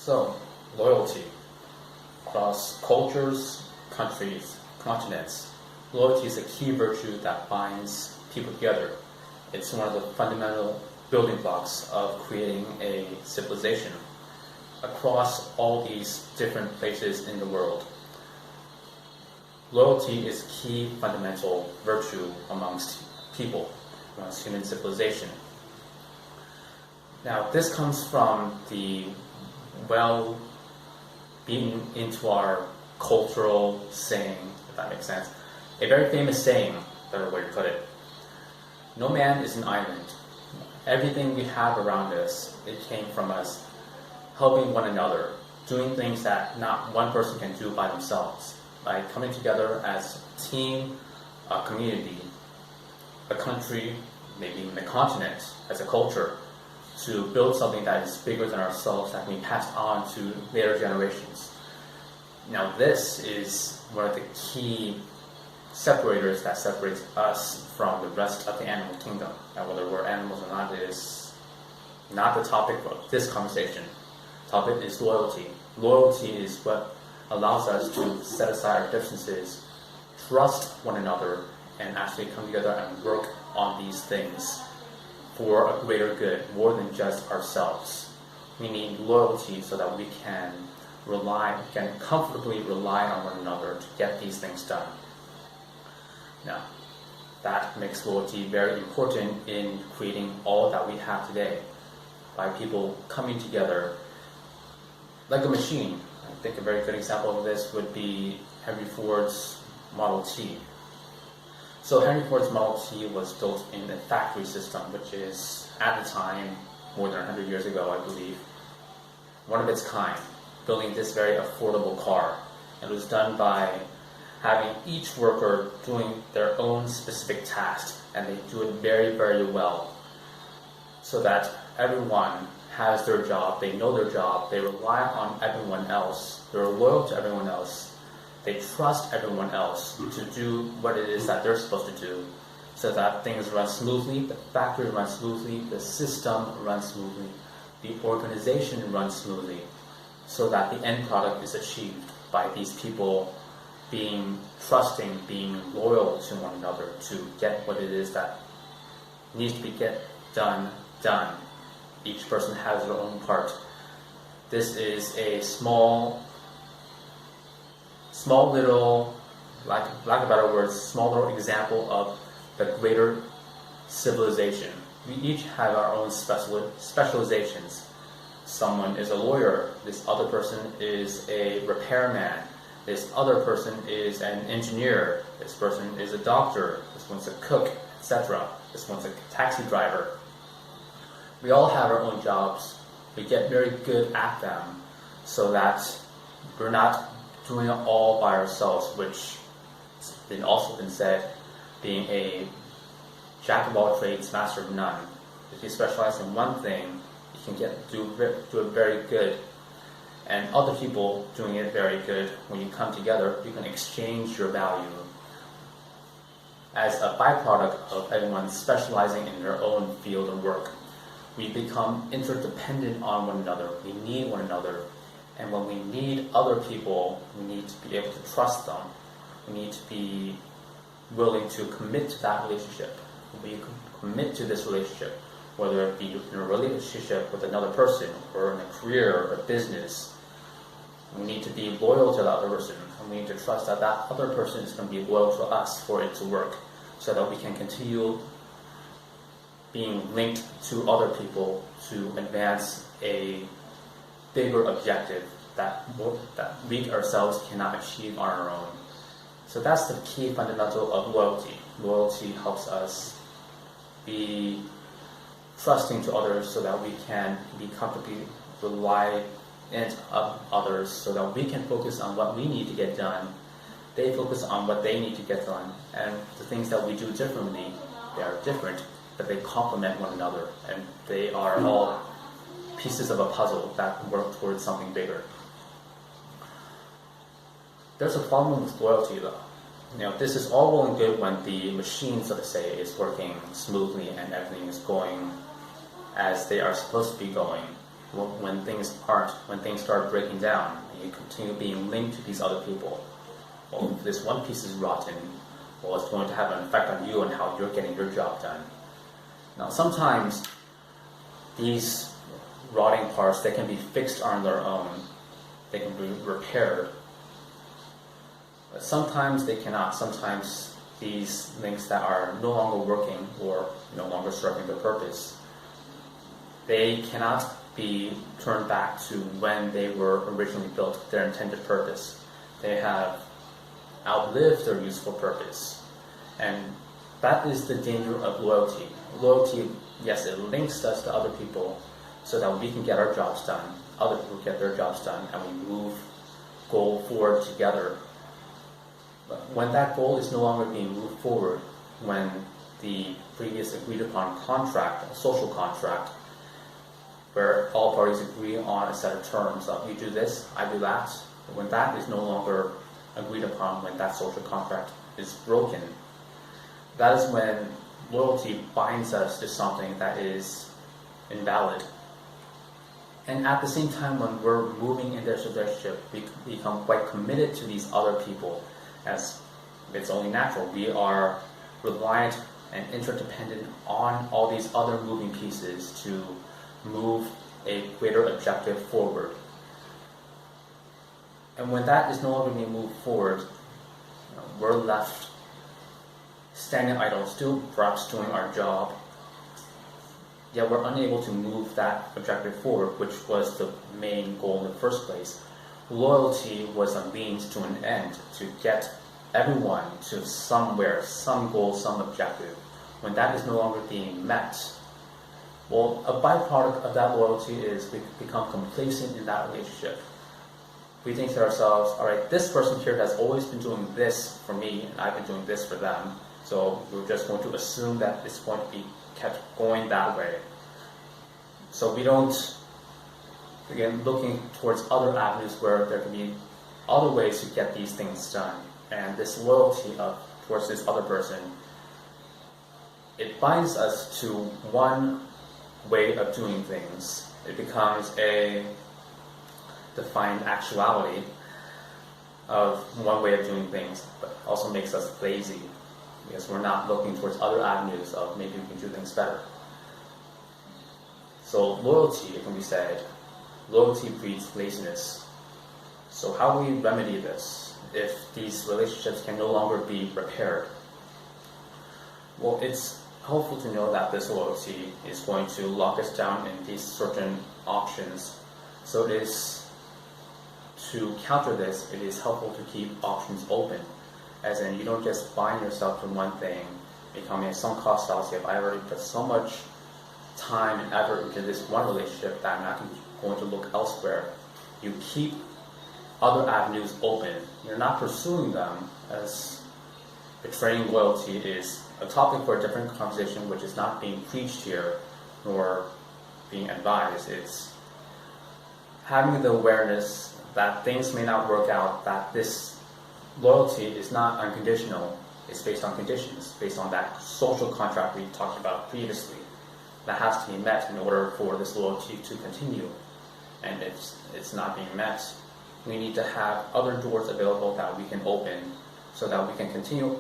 So, loyalty. Across cultures, countries, continents, loyalty is a key virtue that binds people together. It's one of the fundamental building blocks of creating a civilization across all these different places in the world. Loyalty is key fundamental virtue amongst people, amongst human civilization. Now, this comes from the being into our cultural saying, if that makes sense. A very famous saying, better way to put it. No man is an island. Everything we have around us, it came from us helping one another, doing things that not one person can do by themselves, by coming together as a team, a community, a country, maybe even a continent, as a culture, to build something that is bigger than ourselves that can be passed on to later generations. Now, this is one of the key separators that separates us from the rest of the animal kingdom. Now, whether we're animals or not is not the topic of this conversation. The topic is loyalty. Loyalty is what allows us to set aside our differences, trust one another, and actually come together and work on these things for a greater good, more than just ourselves. We need loyalty so that we can comfortably rely on one another to get these things done. Now, that makes loyalty very important in creating all that we have today, by people coming together like a machine. I think a very good example of this would be Henry Ford's Model T. So Henry Ford's Model T was built in a factory system, which is, at the time, more than 100 years ago, I believe, one of its kind, building this very affordable car. It was done by having each worker doing their own specific task, and they do it very, very well, so that everyone has their job, they know their job, they rely on everyone else, they're loyal to everyone else, they trust everyone else to do what it is that they're supposed to do, so that things run smoothly, the factory runs smoothly, the system runs smoothly, the organization runs smoothly, so that the end product is achieved by these people being trusting, being loyal to one another to get what it is that needs to be done. Each person has their own part. This is a small little, lack of better words, small little example of the greater civilization. We each have our own specializations. Someone is a lawyer, this other person is a repairman, this other person is an engineer, this person is a doctor, this one's a cook, etc. This one's a taxi driver. We all have our own jobs. We get very good at them so that we're not doing it all by ourselves, which has also been said, being a jack of all trades, master of none. If you specialize in one thing, you can do it very good, and other people doing it very good. When you come together, you can exchange your value. As a byproduct of everyone specializing in their own field of work, we become interdependent on one another. We need one another. And when we need other people, we need to be able to trust them. We need to be willing to commit to that relationship. We commit to this relationship, whether it be in a relationship with another person, or in a career, or a business. We need to be loyal to that other person, and we need to trust that that other person is going to be loyal to us for it to work, so that we can continue being linked to other people to advance a bigger objective that we ourselves cannot achieve on our own. So that's the key fundamental of loyalty. Loyalty helps us be trusting to others so that we can be comfortably reliant on others, so that we can focus on what we need to get done. They focus on what they need to get done, and the things that we do differently, they are different, but they complement one another, and they are all pieces of a puzzle that work towards something bigger. There's a problem with loyalty, though. This is all well and good when the machine, so to say, is working smoothly and everything is going as they are supposed to be going. when things start breaking down, and you continue being linked to these other people, well, if this one piece is rotten, well, it's going to have an effect on you and how you're getting your job done. Now, sometimes these rotting parts, they can be fixed on their own. They can be repaired. But sometimes they cannot. Sometimes these links that are no longer working or no longer serving their purpose, they cannot be turned back to when they were originally built, their intended purpose. They have outlived their useful purpose. And that is the danger of loyalty. Loyalty, yes, it links us to other people so that we can get our jobs done, other people get their jobs done, and we go forward together. But when that goal is no longer being moved forward, when the previous agreed upon contract, a social contract, where all parties agree on a set of terms of you do this, I do that, when that is no longer agreed upon, when that social contract is broken, that is when loyalty binds us to something that is invalid. And at the same time, when we're moving in this relationship, we become quite committed to these other people, as it's only natural. We are reliant and interdependent on all these other moving pieces to move a greater objective forward. And when that is no longer being moved forward, we're left standing idle, still perhaps doing our job, yet we're unable to move that objective forward, which was the main goal in the first place. Loyalty was a means to an end, to get everyone to somewhere, some goal, some objective. When that is no longer being met, well, a byproduct of that loyalty is we become complacent in that relationship. We think to ourselves, all right, this person here has always been doing this for me, and I've been doing this for them, so we're just going to assume that it's going to be kept going that way. So we don't, again, looking towards other avenues where there can be other ways to get these things done. And this loyalty towards this other person, it binds us to one way of doing things. It becomes a defined actuality of one way of doing things, but also makes us lazy because we're not looking towards other avenues of maybe we can do things better. So loyalty, it can be said, loyalty breeds laziness. So how do we remedy this if these relationships can no longer be repaired? Well, it's helpful to know that this loyalty is going to lock us down in these certain options. So it is, to counter this, it is helpful to keep options open. As in, you don't just bind yourself to one thing, becoming a sunk cost fallacy of I already put so much time and effort into this one relationship that I'm not going to look elsewhere. You keep other avenues open. You're not pursuing them, as betraying loyalty is a topic for a different conversation, which is not being preached here nor being advised. It's having the awareness that things may not work out, that this loyalty is not unconditional, it's based on conditions, based on that social contract we talked about previously, that has to be met in order for this loyalty to continue. And if it's not being met, we need to have other doors available that we can open so that we can continue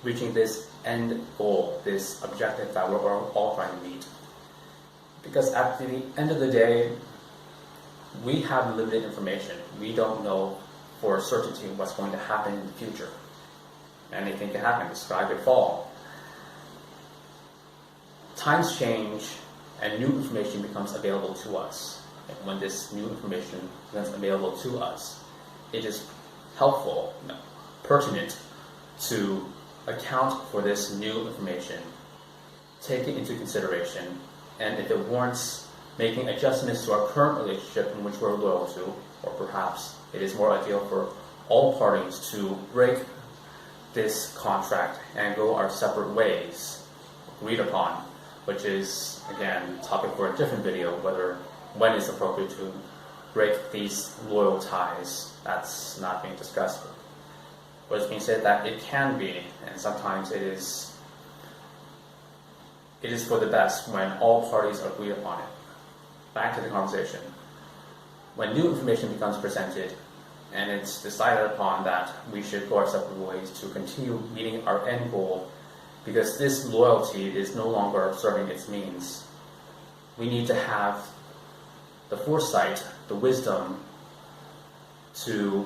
reaching this end goal, this objective that we're all trying to meet. Because at the end of the day, we have limited information. We don't know for certainty what's going to happen in the future. Anything can happen. The sky could fall. Times change and new information becomes available to us. And when this new information becomes available to us, it is helpful, pertinent to account for this new information, take it into consideration, and if it warrants making adjustments to our current relationship in which we're loyal to, or perhaps it is more ideal for all parties to break this contract and go our separate ways, agreed upon, which is, again, a topic for a different video, when it's appropriate to break these loyal ties. That's not being discussed. But it's being said that it can be, and sometimes it is for the best when all parties agree upon it. back to the conversation. When new information becomes presented, and it's decided upon that we should go our separate ways to continue meeting our end goal, because this loyalty is no longer serving its means, we need to have the foresight, the wisdom to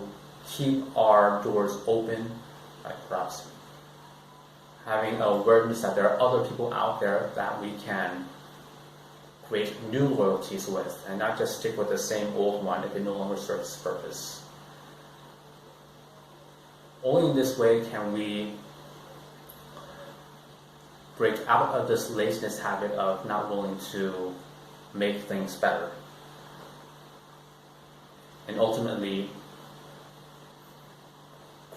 keep our doors open, like perhaps having awareness that there are other people out there that we can create new loyalties with, and not just stick with the same old one if it no longer serves its purpose. Only in this way can we break out of this laziness habit of not willing to make things better, and ultimately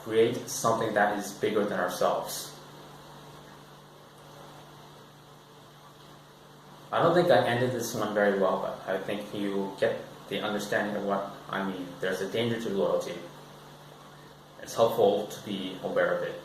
create something that is bigger than ourselves. I don't think I ended this one very well, but I think you get the understanding of what I mean. There's a danger to loyalty. It's helpful to be aware of it.